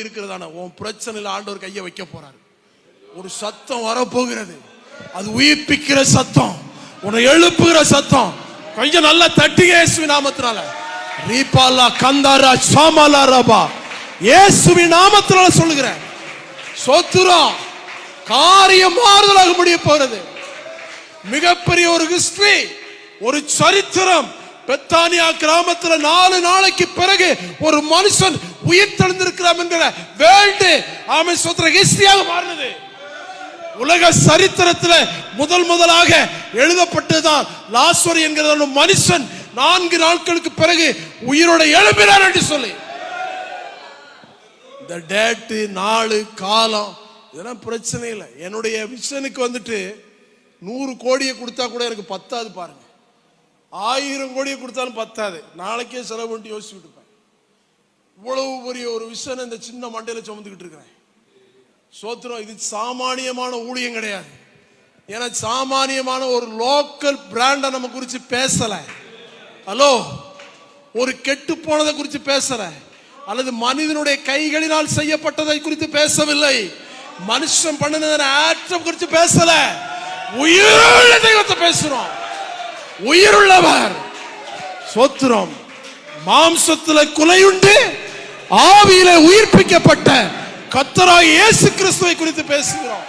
இருக்கிறதான உன் பிரச்சனையில ஆண்டவர் கையை வைக்க போறாரு. ஒரு சத்தம் வரப்போகிறது. அது உயிர்ப்பிக்கிற சத்தம், உன்னை எழுப்புகிற சத்தம். கொஞ்சம் நல்லா தட்டி இயேசுவின் நாமத்தினால. ரீபாலா கந்தாரா சாமாலா ரபா, இயேசுவின் நாமத்தினால சொல்லுகிறேன். சோத்துரம் காரியம் மாறுதலாக முடிய போறது. மிகப்பெரிய ஒரு ஹிஸ்டரி, ஒரு சரித்திரம். பெத்தானியா கிராமத்தில் 4 நாளைக்கு பிறகு ஒரு மனுஷன் உயிர் தெழுந்திருக்கிறான் என்கிற வேர்ல்டு ஆமென் ஸ்தோத்திர ஹிஸ்டரியாக மாறினது. உலக சரித்திரத்தில் முதலாக எழுதப்பட்டதுதான் லாசரு என்கிற ஒரு மனுஷன் 4 நாட்களுக்கு பிறகு உயிரோட எழும்பினார் என்று சொல்லி. இந்த டேட்டு, நாள், காலம் இதெல்லாம் பிரச்சனை இல்லை. என்னுடைய விஷனுக்கு வந்துட்டு 100 கோடியை கொடுத்தா கூட எனக்கு பத்தாது. பாருங்க, 1000 கோடியை கொடுத்தாலும் பத்தாது. நாளைக்கே செலவு பண்ணி யோசிச்சுட்டு இருப்பேன். இவ்வளவு பெரிய ஒரு விஷயம் இந்த சின்ன மண்டையில சுமந்துக்கிட்டு இருக்கிறேன். சோத்திரம், இது சாமானியமான ஊழியம் கிடையாது. ஏன்னா சாமானியமான ஒரு லோக்கல் பிராண்ட நம்ம குறித்து பேசல. ஹலோ, ஒரு கெட்டு போனதை குறித்து பேசல, அல்லது மனிதனுடைய கைகளினால் செய்யப்பட்டதை குறித்து பேசவில்லை. மனுஷன் பண்ணின ஆற்றம் குறித்து பேசல, உயிருள்ள தெய்வத்தை பேசுறோம். உயிருள்ளவர். சோத்திரம், மாம்சத்தில் குலையுண்டு ஆவியில உயிர்ப்பிக்கப்பட்ட கர்த்தராகிய இயேசு கிறிஸ்துவை குறித்து பேசுகிறோம்.